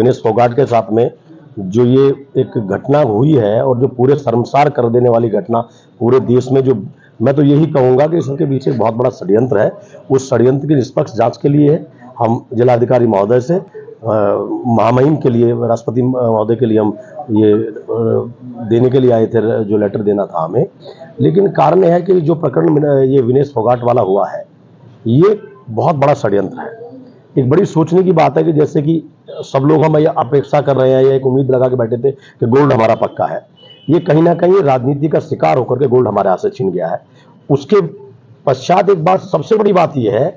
विनेश फोगाट के साथ में जो ये एक घटना हुई है और जो पूरे शर्मसार कर देने वाली घटना पूरे देश में, जो मैं तो यही कहूंगा कि इसके पीछे बहुत बड़ा षड्यंत्र है। उस षड्यंत्र की निष्पक्ष जांच के लिए हम जिलाधिकारी महोदय से महामहिम के लिए, राष्ट्रपति महोदय के लिए हम ये देने के लिए आए थे, जो लेटर देना था हमें। लेकिन कारण यह है कि जो प्रकरण ये विनेश फोगाट वाला हुआ है, ये बहुत बड़ा षड्यंत्र है। एक बड़ी सोचने की बात है कि जैसे कि सब लोग हम अपेक्षा कर रहे हैं या एक उम्मीद लगा के बैठे थे कि गोल्ड हमारा पक्का है, ये कहीं ना कहीं राजनीति का शिकार होकर के गोल्ड हमारे हाथ से छीन गया है। उसके पश्चात एक बात, सबसे बड़ी बात यह है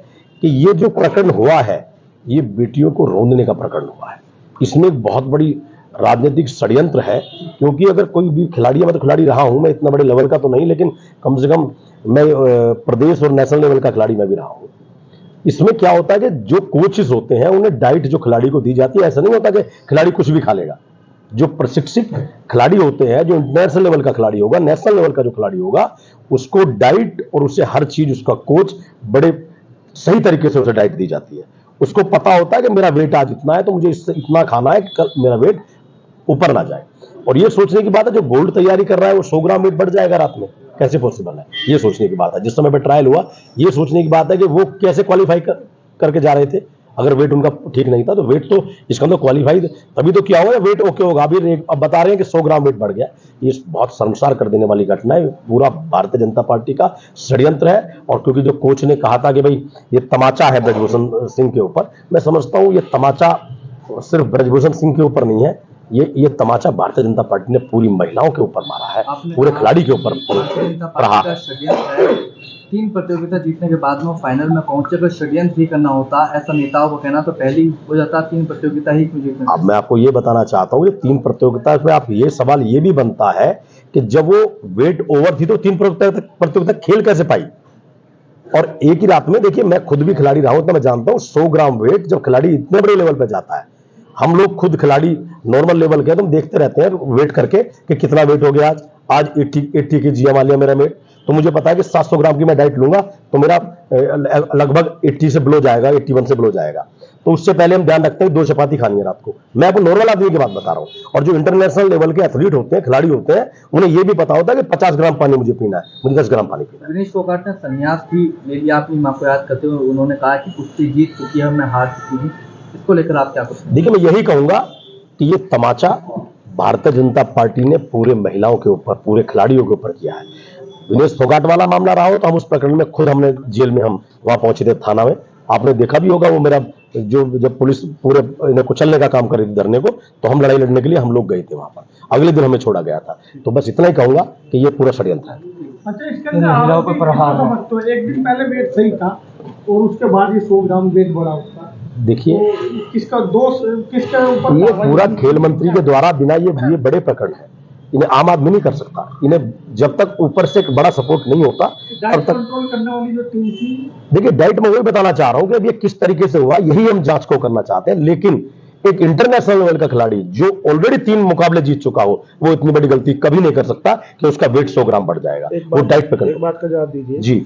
कि ये जो प्रकरण हुआ है, ये बेटियों को रौंदने का प्रकरण हुआ है। इसमें एक बहुत बड़ी राजनीतिक षड्यंत्र है, क्योंकि अगर कोई भी खिलाड़ी, मैं तो खिलाड़ी रहा हूं, मैं इतना बड़े लेवल का तो नहीं, लेकिन कम से कम मैं प्रदेश और नेशनल लेवल का खिलाड़ी मैं भी रहा हूं। इसमें क्या होता है कि जो कोचेस होते हैं, उन्हें डाइट जो खिलाड़ी को दी जाती है, ऐसा नहीं होता कि खिलाड़ी कुछ भी खा लेगा। जो प्रशिक्षित खिलाड़ी होते हैं, जो इंटरनेशनल लेवल का खिलाड़ी होगा, नेशनल लेवल का जो खिलाड़ी होगा, उसको डाइट और उसे हर चीज, उसका कोच बड़े सही तरीके से उसे डाइट दी जाती है। उसको पता होता है कि मेरा वेट आज इतना है तो मुझे इससे इतना खाना है कि कल मेरा वेट ऊपर ना जाए। और ये सोचने की बात है, जो गोल्ड तैयारी कर रहा है वो 100 ग्राम वेट बढ़ जाएगा रात में, कैसे पॉसिबल है? ये सोचने की बात है। जिस समय पे ट्रायल हुआ, ये सोचने की बात है कि वो कैसे क्वालिफाई करके जा रहे थे। अगर वेट उनका ठीक नहीं था तो वेट तो इसका तो क्वालिफाई तभी तो किया होगा, वेट ओके होगा। अभी अब बता रहे हैं कि 100 ग्राम वेट बढ़ गया। ये बहुत शर्मसार कर देने वाली घटना है। पूरा भारतीय जनता पार्टी का षड्यंत्र है। और क्योंकि जो कोच ने कहा था कि भाई ये तमाचा है ब्रजभूषण सिंह के ऊपर, मैं समझता हूं ये तमाचा सिर्फ ब्रजभूषण सिंह के ऊपर नहीं है, ये तमाचा भारतीय जनता पार्टी ने पूरी महिलाओं के ऊपर मारा है, पूरे खिलाड़ी के ऊपर रहा है। 3 प्रतियोगिता जीतने के बाद में फाइनल में पहुंचे, अगर षड्यंत्र ही करना होता, ऐसा नेताओं को कहना, तो पहले ही हो जाता 3 प्रतियोगिता ही क्यों जीतने। अब मैं आपको ये बताना चाहता हूँ, 3 प्रतियोगिता में आप ये सवाल ये भी बनता है कि जब वो वेट ओवर थी तो 3 प्रतियोगिता खेल कैसे पाई? और एक ही रात में, देखिए मैं खुद भी खिलाड़ी रहा हूं तो मैं जानता हूं 100 ग्राम वेट जब खिलाड़ी इतने बड़े लेवल पे जाता है, हम लोग खुद खिलाड़ी नॉर्मल लेवल के, तुम देखते रहते हैं वेट करके कि कितना वेट हो गया। आज 80 केजी मान लिया मेरा वेट, तो मुझे पता है कि 700 ग्राम की मैं डाइट लूंगा तो मेरा लगभग 80 से बिलो जाएगा, 81 से बिलो जाएगा। तो उससे पहले हम ध्यान रखते हैं 2 चपाती खानी है रात को। मैं आपको नॉर्मल आदमी की बात बता रहा हूं। और जो इंटरनेशनल लेवल के एथलीट होते हैं, खिलाड़ी होते हैं, उन्हें यह भी पता होता है कि 50 ग्राम पानी मुझे पीना है, मुझे 10 ग्राम पानी पीना है। विनेश फोगाट ने संन्यास भी ले लिया अपनी मां को याद करते हुए। उन्होंने कहा कि कुश्ती जीत चुकी है, मैं हार चुकी हूँ। इसको लेकर आप क्या करते हैं? देखिए मैं यही कहूंगा कि ये तमाचा भारतीय जनता पार्टी ने पूरे महिलाओं के ऊपर, पूरे खिलाड़ियों के ऊपर किया है। विनेश फोगाट वाला मामला रहा हो तो हम उस प्रकरण में खुद हमने जेल में हम वहां पहुंचे थे, थाना में। आपने देखा भी होगा वो मेरा जो जब पुलिस पूरे इन्हें कुचलने का काम करी थी धरने को, तो हम लड़ाई लड़ने के लिए हम लोग गए थे वहां पर। अगले दिन हमें छोड़ा गया था। तो बस इतना ही कहूंगा कि ये पूरा षड्यंत्र है। अच्छा, इसके अंदर तो एक दिन पहले वेट सही था और उसके बाद ये 100 ग्राम वेट बढ़ा उसका। देखिए तो किसका दोष, किसका ऊपर? ये पूरा खेल मंत्री के द्वारा बिना ये बड़े प्रकरण है, इन्हें आम आदमी नहीं कर सकता। इन्हें जब तक ऊपर से एक बड़ा सपोर्ट नहीं होता तब तक कंट्रोल करने वाली जो टीम थी। देखिए डाइट में वही बताना चाह रहा हूं कि अब ये किस तरीके से हुआ, यही हम जांच को करना चाहते हैं। लेकिन एक इंटरनेशनल लेवल का खिलाड़ी जो ऑलरेडी 3 मुकाबले जीत चुका हो, वो इतनी बड़ी गलती कभी नहीं कर सकता कि उसका वेट 100 ग्राम बढ़ जाएगा। वो डाइट पे एक बात का जवाब दीजिए जी।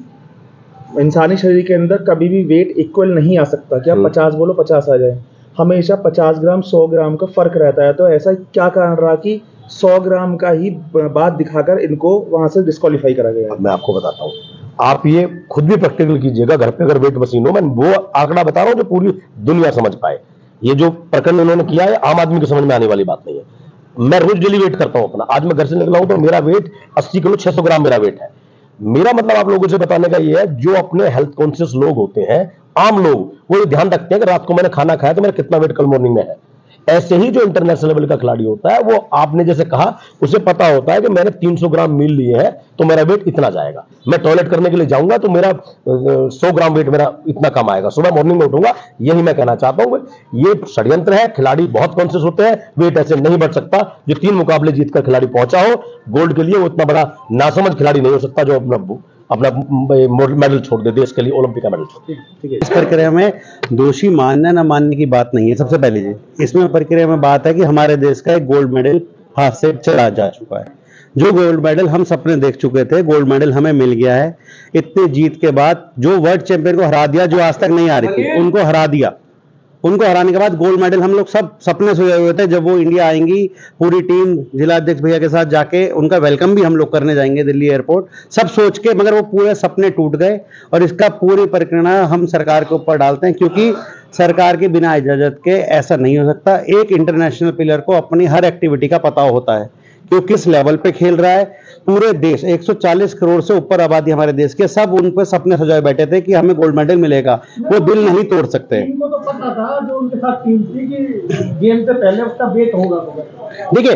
इंसानी शरीर के अंदर कभी भी वेट इक्वल नहीं आ सकता कि आप 50 बोलो 50 आ जाए। हमेशा 50 ग्राम 100 ग्राम का फर्क रहता है। तो ऐसा क्या कारण रहा कि 100 ग्राम का ही बात दिखाकर इनको वहां से डिस्क्वालीफाई करा गया? मैं आपको बताता हूं, आप ये खुद भी प्रैक्टिकल कीजिएगा घर पे, अगर वेट मशीन हो। मैं वो आंकड़ा बता रहा हूं जो पूरी दुनिया समझ पाए। ये जो प्रकरण उन्होंने किया है, आम आदमी को समझ में आने वाली बात नहीं है। मैं रोज डेली वेट करता हूं अपना। आज मैं घर से निकला हूं तो मेरा वेट 80 किलो 600 ग्राम मेरा वेट है। मेरा मतलब आप लोगों से बताने का ये है, जो अपने हेल्थ कॉन्शियस लोग होते हैं, आम लोग, वो ध्यान रखते हैं कि रात को मैंने खाना खाया तो मेरा कितना वेट कल मॉर्निंग में है। ऐसे ही जो इंटरनेशनल लेवल का खिलाड़ी होता है, वो आपने जैसे कहा, उसे पता होता है कि मैंने 300 ग्राम मील लिए हैं तो मेरा वेट इतना जाएगा। मैं टॉयलेट करने के लिए जाऊंगा तो मेरा 100 ग्राम वेट मेरा इतना कम आएगा। सुबह मॉर्निंग में उठूंगा। यही मैं कहना चाहता हूं, ये षड्यंत्र है। खिलाड़ी बहुत कॉन्शियस होते हैं, वेट ऐसे नहीं बढ़ सकता। जो 3 मुकाबले जीतकर खिलाड़ी पहुंचा हो गोल्ड के लिए, वो इतना बड़ा नासमझ खिलाड़ी नहीं हो सकता जो अपना मेडल छोड़ दे देश के लिए, ओलंपिक का मेडल छोड़ दे। इस प्रक्रिया में दोषी मानना न मानने की बात नहीं है। सबसे पहले जी इसमें प्रक्रिया में बात है कि हमारे देश का एक गोल्ड मेडल हाथ से चला जा चुका है। जो गोल्ड मेडल हम सपने देख चुके थे, गोल्ड मेडल हमें मिल गया है। इतने जीत के बाद जो वर्ल्ड चैंपियन को हरा दिया, जो आज तक नहीं आ रही थी, उनको हरा दिया। उनको हराने के बाद गोल्ड मेडल हम लोग सब सपने सोए हुए थे, जब वो इंडिया आएंगी पूरी टीम जिलाध्यक्ष भैया के साथ जाके उनका वेलकम भी हम लोग करने जाएंगे दिल्ली एयरपोर्ट, सब सोच के, मगर वो पूरे सपने टूट गए। और इसका पूरी परिक्रमा हम सरकार के ऊपर डालते हैं, क्योंकि सरकार के बिना इजाजत के ऐसा नहीं हो सकता। एक इंटरनेशनल प्लेयर को अपनी हर एक्टिविटी का पता होता है कि वो किस लेवल पे खेल रहा है। पूरे देश 140 करोड़ से ऊपर आबादी हमारे देश के, सब उन पर सपने सजाए बैठे थे कि हमें गोल्ड मेडल मिलेगा, वो दिल नहीं तोड़ सकते। इनको तो पता था जो उनके साथ टीम थी कि गेम से पहले उसका वेट होगा। देखिए,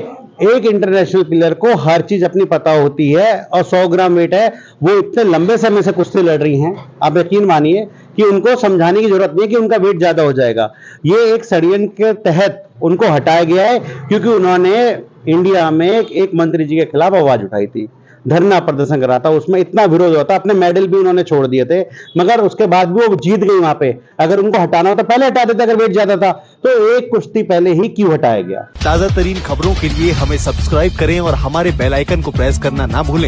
एक इंटरनेशनल प्लेयर को हर चीज अपनी पता होती है, और 100 ग्राम वेट है, वो इतने लंबे समय से कुश्ती लड़ रही हैं, आप यकीन मानिए कि उनको समझाने की जरूरत नहीं है कि उनका वेट ज्यादा हो जाएगा। ये एक षड्यंत्र के तहत उनको हटाया गया है, क्योंकि उन्होंने इंडिया में एक मंत्री जी के खिलाफ आवाज उठाई थी, धरना प्रदर्शन करा था, उसमें इतना विरोध हुआ था, अपने मेडल भी उन्होंने छोड़ दिए थे, मगर उसके बाद भी वो जीत गई वहां पे। अगर उनको हटाना होता पहले हटा देते, अगर वेट ज्यादा था तो एक कुश्ती पहले ही क्यों हटाया गया। ताजा तरीन खबरों के लिए हमें सब्सक्राइब करें और हमारे बेल आइकन को प्रेस करना ना भूलें।